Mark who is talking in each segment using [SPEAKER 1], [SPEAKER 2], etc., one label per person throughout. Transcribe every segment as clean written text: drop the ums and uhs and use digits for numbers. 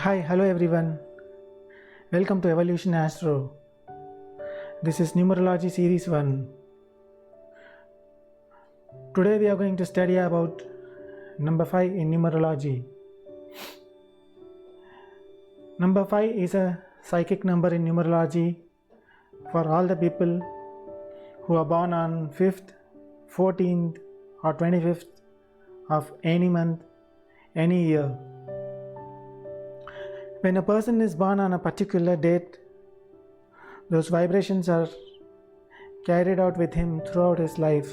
[SPEAKER 1] Hi, hello everyone. Welcome to Evolution Astro. This is Numerology Series 1. Today we are going to study about number 5 in numerology. Number 5 is a psychic number in numerology for all the people who are born on 5th, 14th or 25th of any month, any year. When a person is born on a particular date, those vibrations are carried out with him throughout his life.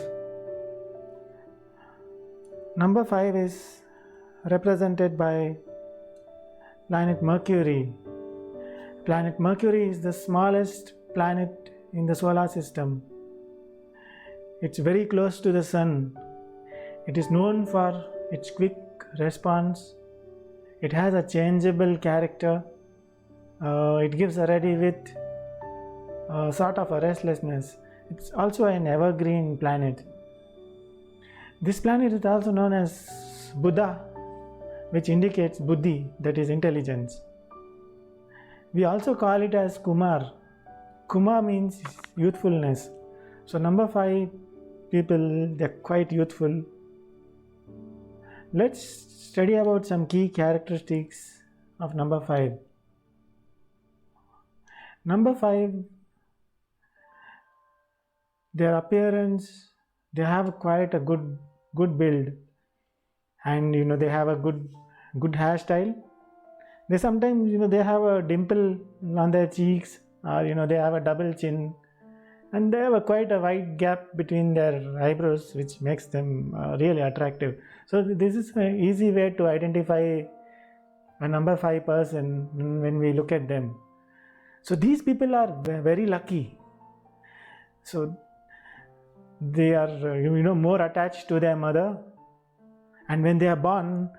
[SPEAKER 1] Number 5 is represented by planet Mercury. Planet Mercury is the smallest planet in the solar system. It's very close to the Sun. It is known for its quick response. It has a changeable character. It gives a ready wit, sort of a restlessness. It's also an evergreen planet. This planet is also known as Buddha, which indicates Buddhi, that is intelligence. We also call it as Kumar. Kumar means youthfulness. So number 5 people, they're quite youthful. Let's study about some key characteristics of number 5. Number 5, their appearance, they have quite a good build, and they have a good hairstyle. They sometimes they have a dimple on their cheeks, or they have a double chin, and they have quite a wide gap between their eyebrows, which makes them really attractive. So this is an easy way to identify a number 5 person when we look at them. So these people are very lucky. So they are more attached to their mother, and when they are born,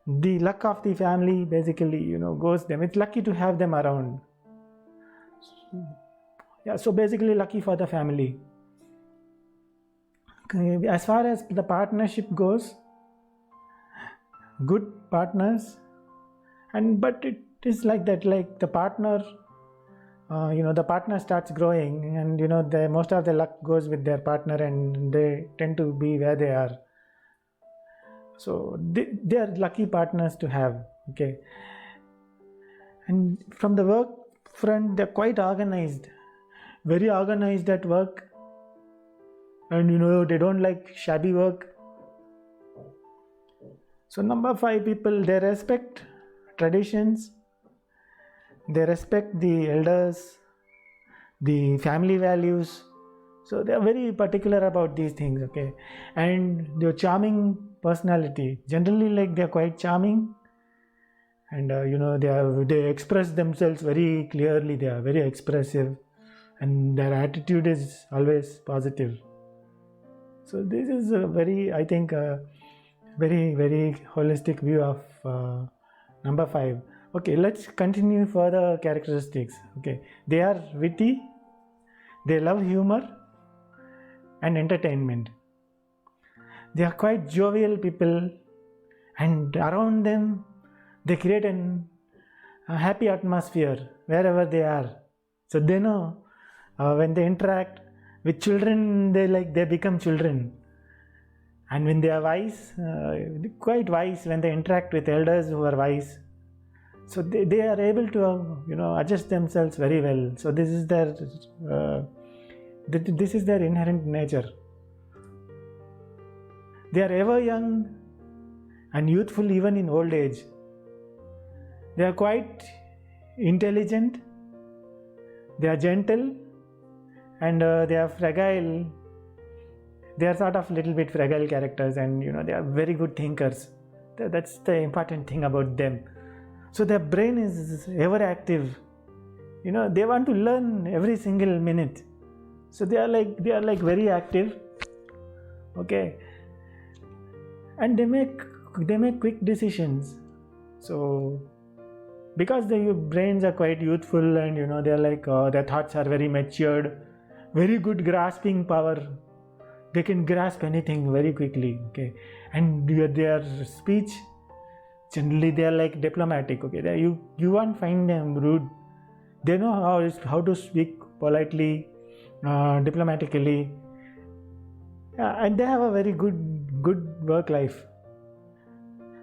[SPEAKER 1] the luck of the family basically goes them. It's lucky to have them around. So basically lucky for the family. As far as the partnership goes, good partners, but it is like that, like the partner, the partner starts growing, and most of the luck goes with their partner, and they tend to be where they are. So they are lucky partners to have. Okay. And from the work front, they're quite organized, very organized at work, and they don't like shabby work. So number 5 people, they respect traditions, they respect the elders, the family values. So they are very particular about these things. Okay. And their charming personality, generally, like, they're quite charming, and they express themselves very clearly. They are very expressive, and their attitude is always positive. So this is a very, I think, very, very holistic view of number 5. Okay, let's continue further characteristics. Okay, they are witty, they love humor and entertainment. They are quite jovial people, and around them they create a happy atmosphere wherever they are. So they know when they interact with children, they become children, and when they are wise, quite wise when they interact with elders who are wise. So they are able to adjust themselves very well. So this is their inherent nature. They are ever young and youthful even in old age. They are quite intelligent, they are gentle, and they are fragile. They are sort of little bit fragile characters, and they are very good thinkers. That's the important thing about them. So their brain is ever active. They want to learn every single minute. So they are like very active. Okay. And they make quick decisions. So because their brains are quite youthful, and they're like their thoughts are very matured, very good grasping power. They can grasp anything very quickly. Okay. And their speech Generally they are like diplomatic, okay, you won't find them rude. They know how to speak politely, diplomatically, and they have a very good work life.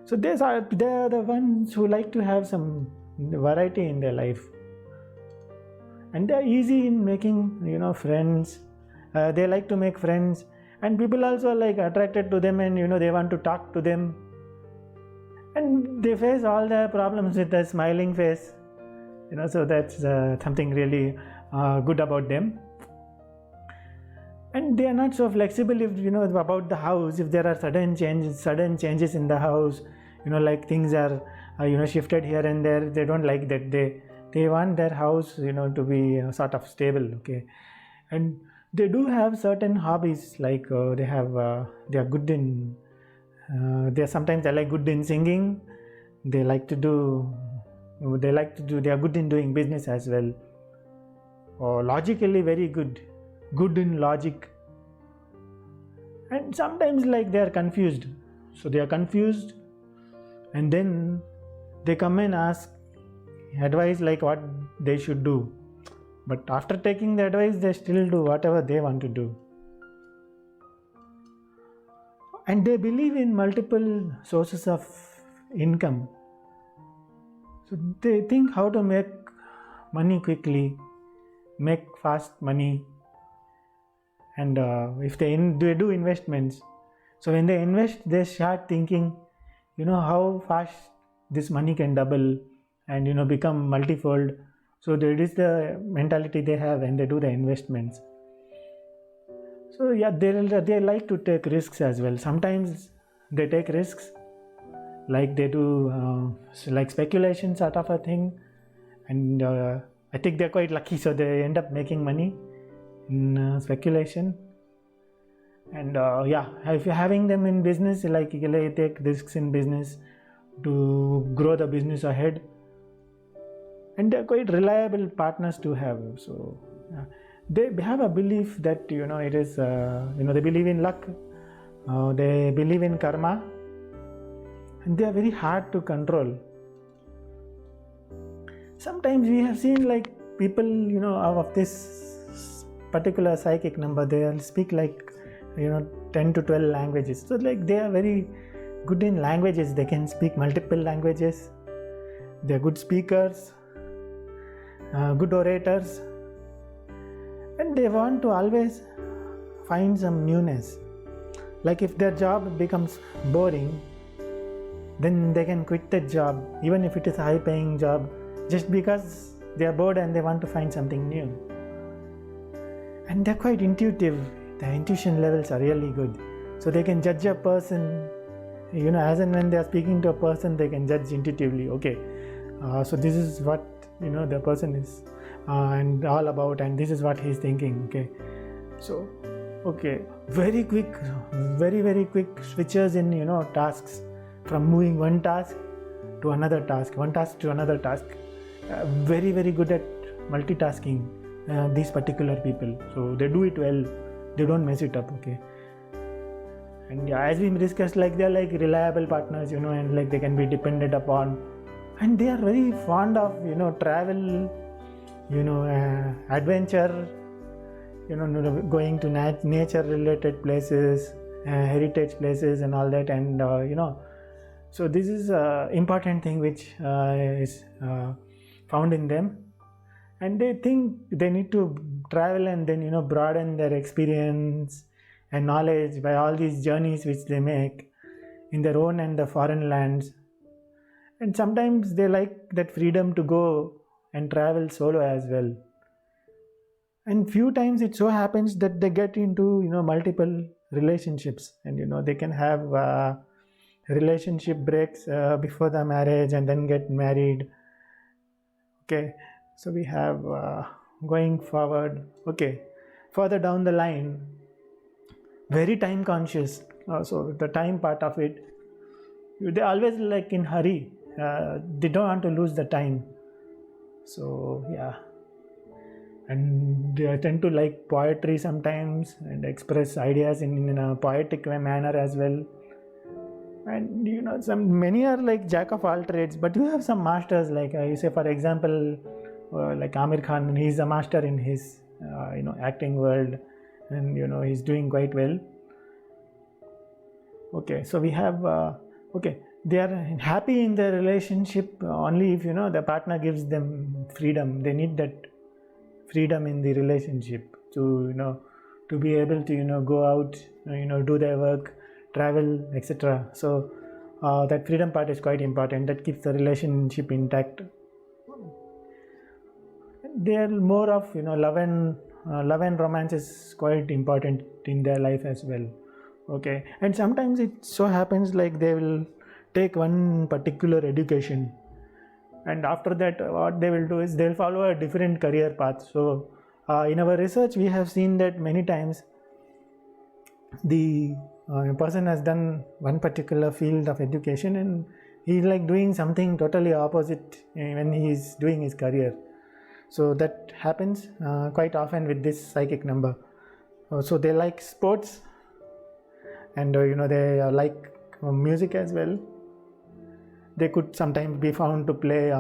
[SPEAKER 1] So they are the ones who like to have some variety in their life, and they're easy in making friends. They like to make friends, and people also are like attracted to them, and they want to talk to them, and they face all their problems with a smiling face. So that's something really good about them. And they are not so flexible if about the house. If there are sudden changes in the house, like things are shifted here and there, they don't like that. They want their house to be sort of stable, okay. And they do have certain hobbies, like they are good in they are like good in singing. They are good in doing business as well, or logically very good in logic. And sometimes like they are confused, so they are confused, and then they come and ask advice like what they should do, but after taking the advice they still do whatever they want to do. And they believe in multiple sources of income, so they think how to make money quickly, make fast money. And if they do investments, so when they invest they start thinking how fast this money can double and become multifold. So that is the mentality they have when they do the investments. So yeah, they like to take risks as well. Sometimes they take risks, like they do like speculation sort of a thing, and I think they're quite lucky, so they end up making money in speculation. And if you're having them in business, like they take risks in business to grow the business ahead, and they're quite reliable partners to have. So they have a belief that it is they believe in luck, they believe in karma, and they are very hard to control. Sometimes we have seen like people of this particular psychic number, they'll speak like 10 to 12 languages. So like they are very good in languages. They can speak multiple languages. They are good speakers, good orators, and they want to always find some newness. Like if their job becomes boring, then they can quit that job, even if it is a high paying job, just because they are bored and they want to find something new. And they're quite intuitive. Their intuition levels are really good, so they can judge a person as and when they are speaking to a person, they can judge intuitively. Okay, so this is what the person is and all about, and this is what he's thinking. Okay, so very quick switches in tasks, from moving one task to another task, very good at multitasking, these particular people. So they do it well, they don't mess it up. Okay, and as we discussed, like they're like reliable partners, and like they can be depended upon, and they are very fond of travel, adventure, going to nature related places, heritage places and all that. And so this is important thing which is found in them, and they think they need to travel and then broaden their experience and knowledge by all these journeys which they make in their own and the foreign lands. And sometimes they like that freedom to go and travel solo as well. And few times it so happens that they get into multiple relationships, and they can have relationship breaks before the marriage and then get married. Okay, so we have going forward, further down the line, very time conscious. So the time part of it, they always like in hurry, they don't want to lose the time. So yeah, and they tend to like poetry sometimes and express ideas in a poetic manner as well. And some many are like jack of all trades, but you have some masters, like you say for example, like Amir Khan. He's a master in his acting world, and he's doing quite well. Okay, so we have okay, they are happy in their relationship only if the partner gives them freedom. They need that freedom in the relationship to be able to go out, do their work, travel, etc. So that freedom part is quite important. That keeps the relationship intact. They are more of love and romance is quite important in their life as well. Okay, and sometimes it so happens like they will take one particular education, and after that what they will do is they'll follow a different career path. So in our research we have seen that many times the person has done one particular field of education and he's like doing something totally opposite when he's doing his career. So that happens quite often with this psychic number. So they like sports, and they like music as well. They could sometimes be found to play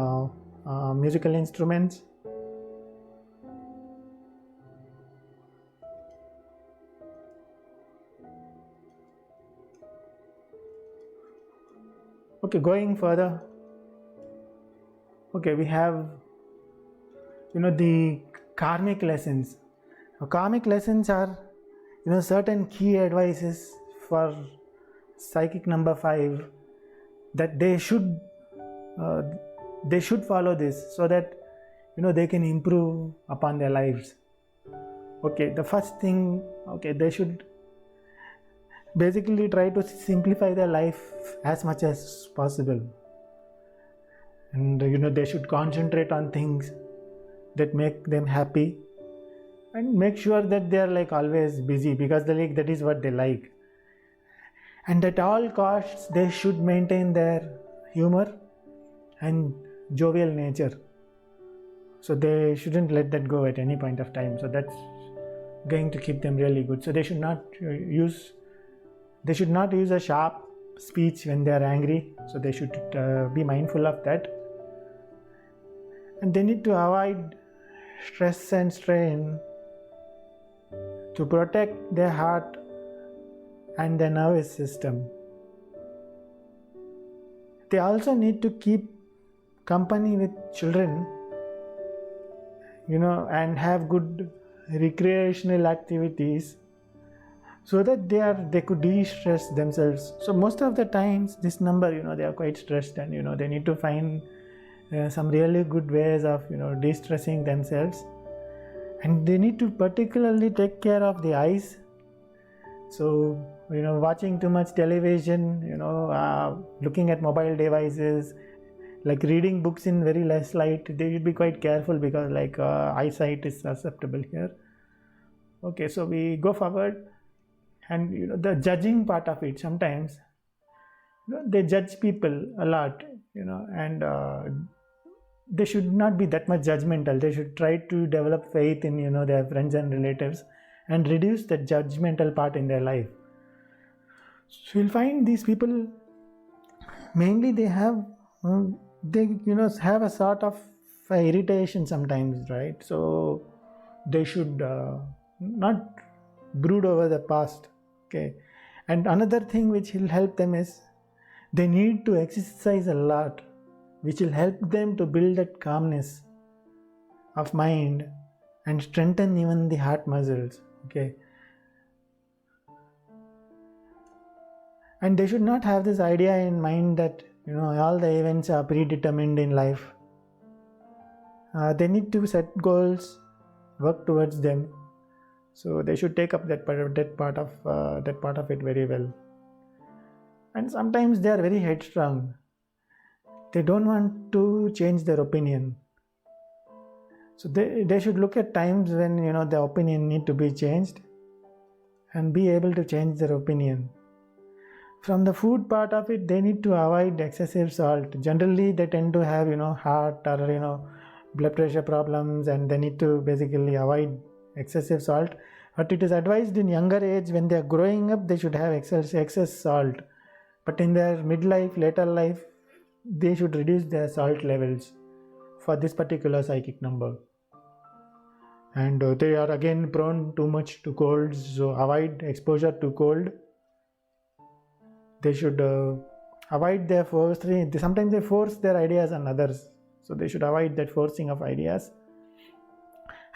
[SPEAKER 1] musical instruments. Okay, going further. Okay, we have the karmic lessons. Karmic lessons are certain key advices for psychic number 5 that they should follow this so that they can improve upon their lives. Okay, the first thing, okay, they should basically try to simplify their life as much as possible, and they should concentrate on things that make them happy, and make sure that they are like always busy because that is what they like. And at all costs they should maintain their humor and jovial nature, so they shouldn't let that go at any point of time. So that's going to keep them really good. So they should not use a sharp speech when they are angry, so they should be mindful of that. And they need to avoid stress and strain to protect their heart and their nervous system. They also need to keep company with children, and have good recreational activities so that they could de-stress themselves. So most of the times this number, they are quite stressed, and they need to find some really good ways of de-stressing themselves. And they need to particularly take care of the eyes. So watching too much television, looking at mobile devices, like reading books in very less light, they should be quite careful because eyesight is susceptible here. Okay, so we go forward. And the judging part of it, sometimes they judge people a lot, and they should not be that much judgmental. They should try to develop faith in their friends and relatives and reduce the judgmental part in their life. So you'll find these people mainly they have have a sort of irritation sometimes, right? So they should not brood over the past. Okay, and another thing which will help them is they need to exercise a lot, which will help them to build that calmness of mind and strengthen even the heart muscles. Okay, and they should not have this idea in mind that all the events are predetermined in life. They need to set goals, work towards them. So they should take up that part of it very well. And sometimes they are very headstrong. They don't want to change their opinion. So they should look at times when the opinion need to be changed and be able to change their opinion. From the food part of it, they need to avoid excessive salt. Generally they tend to have heart or blood pressure problems, and they need to basically avoid excessive salt. But it is advised in younger age, when they are growing up, they should have excess salt but in their midlife, later life, they should reduce their salt levels for this particular psychic number. And they are again prone too much to colds, so avoid exposure to cold. They should avoid their forcing. Sometimes they force their ideas on others, so they should avoid that forcing of ideas,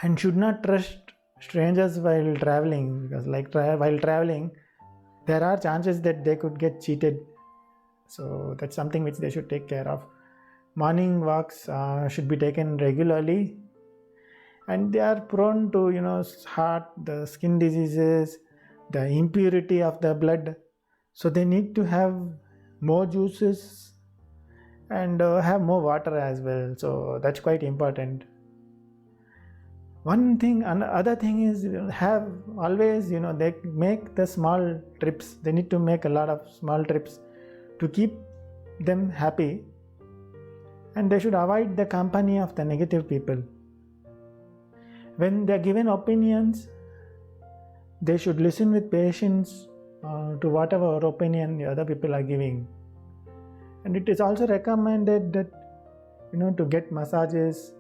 [SPEAKER 1] and should not trust strangers while traveling, because while traveling there are chances that they could get cheated. So that's something which they should take care of. Morning walks should be taken regularly, and they are prone to heart, the skin diseases, the impurity of the blood, so they need to have more juices and have more water as well. So that's quite important. One thing, another thing is have always they make the small trips. They need to make a lot of small trips to keep them happy, and they should avoid the company of the negative people. When they are given opinions, they should listen with patience to whatever opinion the other people are giving. And it is also recommended that to get massages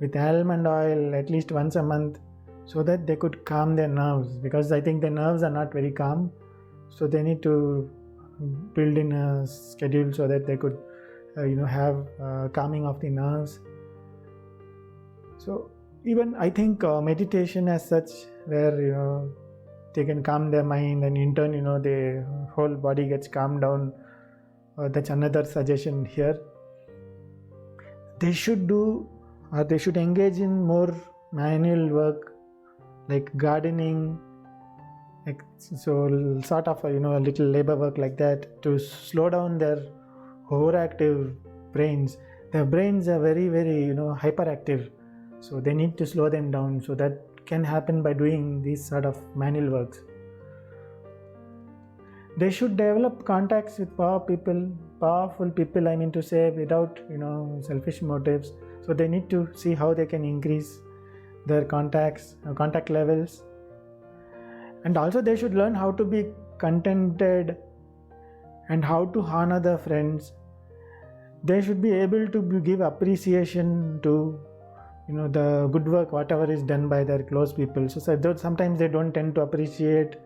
[SPEAKER 1] with almond oil at least once a month, so that they could calm their nerves, because I think their nerves are not very calm. So they need to build in a schedule so that they could have calming of the nerves. So even I think meditation as such, where they can calm their mind, and in turn the whole body gets calmed down. That's another suggestion here. They should engage in more manual work, like gardening, so sort of a little labor work like that, to slow down their overactive brains. Their brains are very, very hyperactive, so they need to slow them down. So that can happen by doing these sort of manual works. They should develop contacts with powerful people, I mean to say, without selfish motives. So they need to see how they can increase their contact levels. And also they should learn how to be contented and how to honor their friends. They should be able to give appreciation to the good work whatever is done by their close people. So sometimes they don't tend to appreciate,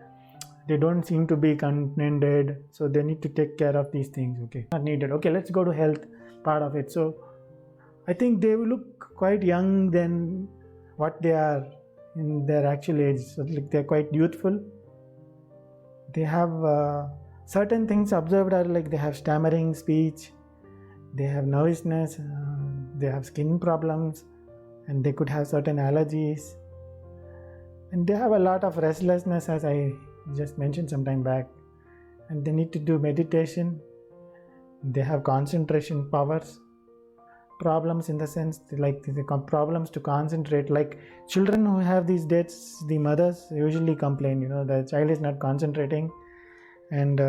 [SPEAKER 1] they don't seem to be contented, so they need to take care of these things. Not needed. Let's go to health part of it. So I think they will look quite young than what they are in their actual age. So they're quite youthful. They have certain things observed are like they have stammering speech, they have nervousness, they have skin problems, and they could have certain allergies, and they have a lot of restlessness, as I just mentioned some time back, and they need to do meditation. They have concentration powers problems, in the sense like the problems to concentrate. Like children who have these dates, the mothers usually complain, the child is not concentrating, and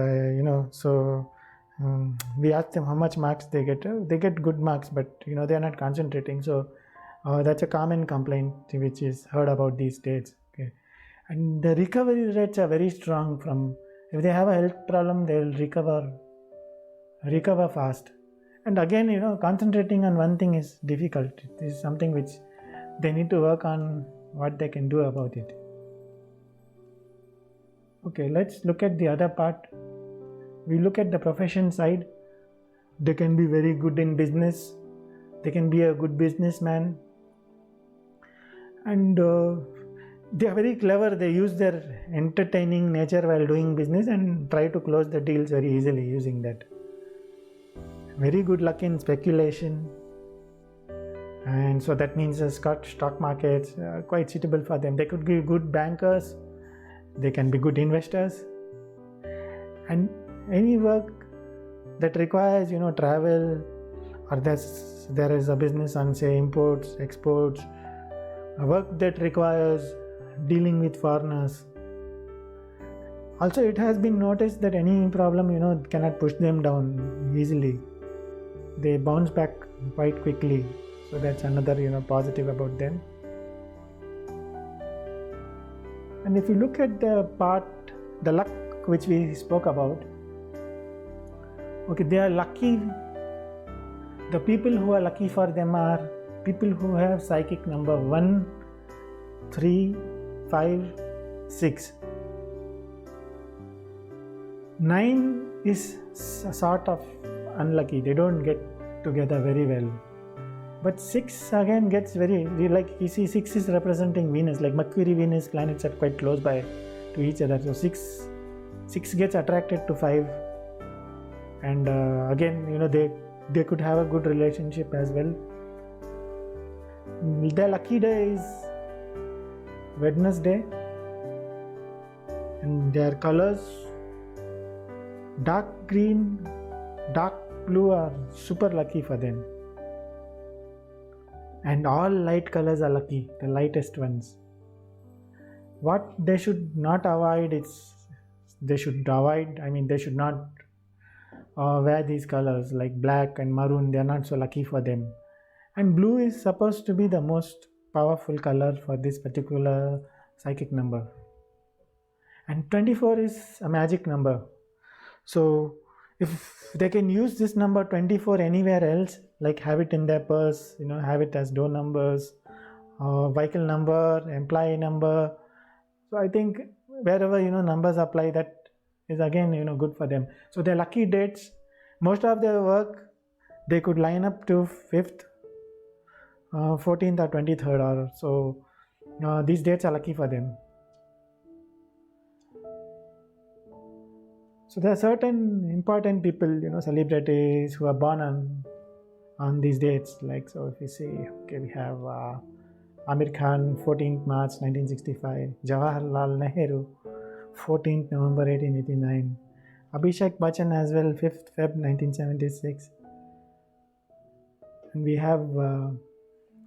[SPEAKER 1] we ask them how much marks they get. They get good marks, but they are not concentrating. So that's a common complaint which is heard about these dates. And the recovery rates are very strong. From if they have a health problem, they will recover fast. And again, concentrating on one thing is difficult. It is something which they need to work on, what they can do about it. Let's look at the other part. We look at the profession side. They can be very good in business. They can be a good businessman. And they are very clever. They use their entertaining nature while doing business and try to close the deals very easily using that. Very good luck in speculation, and so that means the stock markets are quite suitable for them. They could be good bankers, they can be good investors, and any work that requires travel, or there is a business on, say, imports, exports, a work that requires dealing with foreigners. Also, it has been noticed that any problem cannot push them down easily. They bounce back quite quickly. So that's another positive about them. And if you look at the luck which we spoke about, Okay, they are lucky. The people who are lucky for them are people who have psychic number 1, 3, 5, 6. 9 is sort of unlucky. They don't get together very well. But 6 again gets very, like you see, 6 is representing Venus, like Mercury, Venus planets are quite close by to each other. So 6 gets attracted to 5, and again, they could have a good relationship as well. Their lucky day is Wednesday, and their colors, dark green, dark blue are super lucky for them, and all light colors are lucky, the lightest ones. What they should not avoid they should not wear these colors like black and maroon. They are not so lucky for them. And blue is supposed to be the most powerful color for this particular psychic number. And 24 is a magic number. So if they can use this number 24 anywhere else, like have it in their purse, have it as door numbers, vehicle number, employee number. So I think wherever numbers apply, that is again good for them. So their lucky dates, most of their work, they could line up to 5th, 14th or 23rd, or so. These dates are lucky for them. So there are certain important people, celebrities who are born on these dates. Like, so if you see, okay, we have Amir Khan, 14th March 1965, Jawaharlal Nehru, 14th November 1889, Abhishek Bachchan as well, 5th Feb 1976, and we have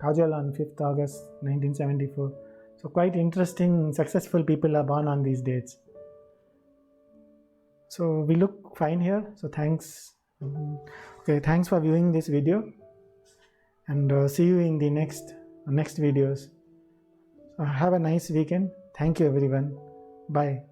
[SPEAKER 1] Kajol on 5th August 1974. So quite interesting, successful people are born on these dates. So we look fine here. So thanks. Okay, thanks for viewing this video, and see you in the next videos. Have a nice weekend. Thank you everyone. Bye.